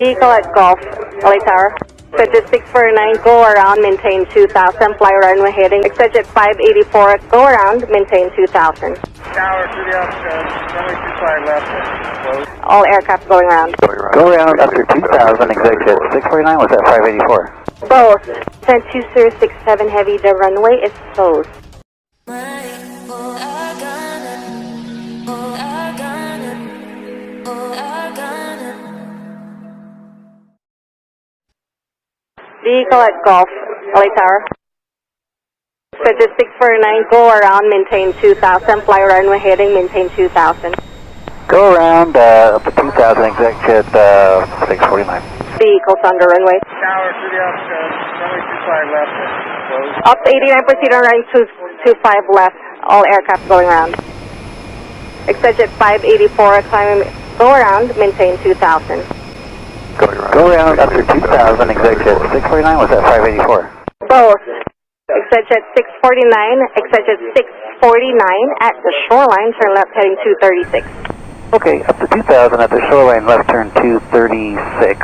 Vehicle at Golf, LA Tower. Exit 649, go around, maintain 2000, fly runway heading. Exit 584, go around, maintain 2000. Tower to the outside, runway 25 left. Close. All aircraft going around. Go around up to 2000, exit 649, was that 584? Both. 12067 heavy, the runway is closed. Vehicle at Golf, LA Tower. Exit 649, go around, maintain 2000, fly runway heading, maintain 2000. Go around up to 2000, exit 649. Vehicles on the runway. Tower to the outside, runway 25 left. Close. Up 89, proceed on runway 225 left, all aircraft going around. Exit 584, climbing, go around, maintain 2000. Go around up to 2000, exit 649, was that 584? Both. Exit 649, exit 649 at the shoreline, turn left heading 236. Okay, up to 2000 at the shoreline, left turn 236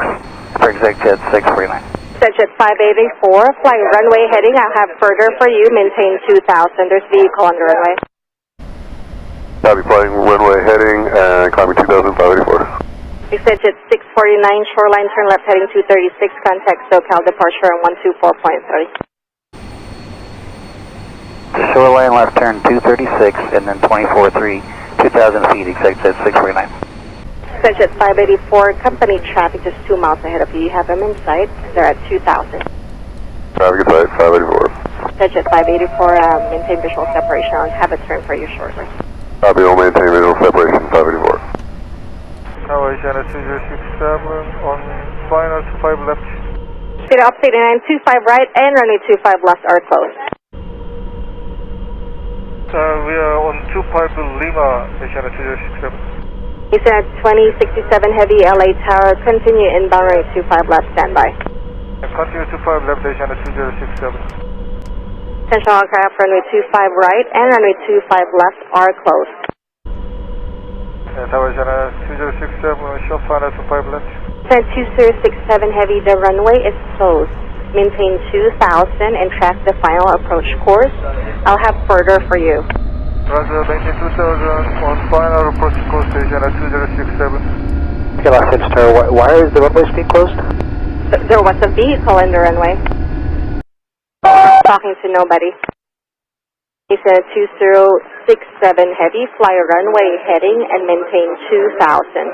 for exit 649. Exit 584, fly runway heading, I'll have further for you, maintain 2000, there's vehicle on the runway. I'll be flying runway heading and climbing 2000, 584. Exit 649, shoreline, turn left heading 236, contact SoCal departure on 124.3. The shoreline, left turn 236 and then 243, 2000 feet, exit 649. Exit 584, company traffic just 2 miles ahead of you. You have them in sight. They're at 2000. Traffic in sight, 584. Exit 584, maintain visual separation. I'll have a turn for you shortly. Copy, will maintain visual separation, 584. Tower Channel 2067 on final 25 left. Speed up 89, 25 right and runway 25 left are closed. We are on 25 Lima, Channel 2067. Eastern at 2067 heavy, LA Tower, continue inbound runway 25 left, standby. Continue 25 left, Channel 2067. Attention all aircraft, runway 25 right and runway 25 left are closed. Tower Channel 2067, short final 25 left. 2067 heavy, the runway is closed. Maintain 2000 and track the final approach course. I'll have further for you. Roger, maintain 2000 on final approach course, Channel 2067. Okay, Los Angeles, why is the runway speed closed? There was a vehicle in the runway. Talking to nobody. He said 2067 heavy, fly runway heading and maintain 2000.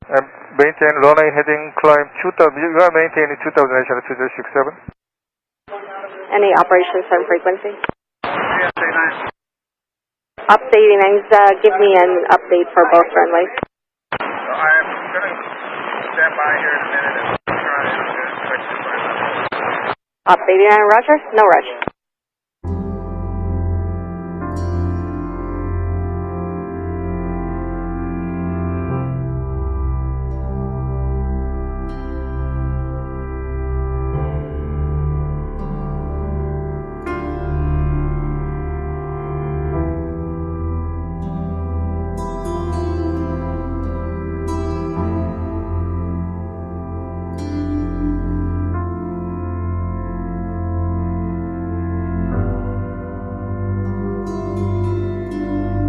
And maintain runway heading, climb 2000. You are maintaining 2000, Channel 2067. Any operations on frequency? Updating, give me an update for both runways. I'm going to stand by here in a minute and try to Updating, Roger, no rush.